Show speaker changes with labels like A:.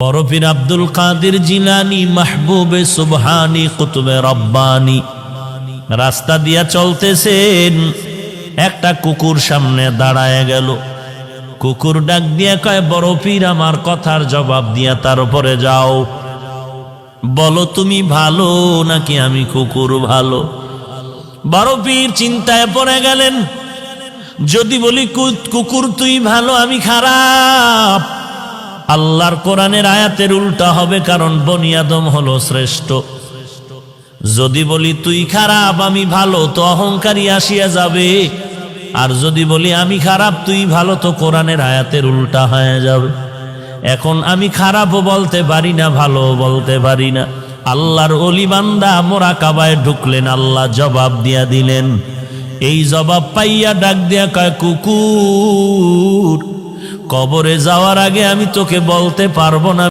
A: বড় পীর আব্দুল কাদের জিলানী মাহবুবে সুবহানী কুতুবে রব্বানী রাস্তা দিয়া চলতেছেন, একটা কুকুর সামনে দাঁড়ায় গেল। কুকুর ডাক দিয়া কয়, বড় পীর আমার কথার জবাব দিয়া তার উপরে যাও, বলো তুমি ভালো নাকি আমি কুকুর ভালো? বড় পীর চিন্তায় পড়ে গেলেন, যদি বলি কুকুর তুই ভালো আমি খারাপ, আল্লাহর কোরআনের আয়াতের উল্টা হবে, কারণ বনি আদম হলো শ্রেষ্ঠ। যদি বলি তুই খারাপ আমি ভালো, তো অহংকারী আসিয়া যাবে। আর যদি বলি আমি খারাপ তুই ভালো, তো কোরআনের আয়াতের উল্টা হয়ে যাবে। এখন আমি খারাপও বলতে পারি না, ভালো বলতে পারি না। আল্লাহর ওলি বান্দা মোরাকাবায় ঢুকলেন, আল্লাহ জবাব দিয়া দিলেন। এই জবাব পাইয়া ডাক দিয়া কয়, কুকুর কবরে যাওয়ার আগে আমি তোকে বলতে পারবো না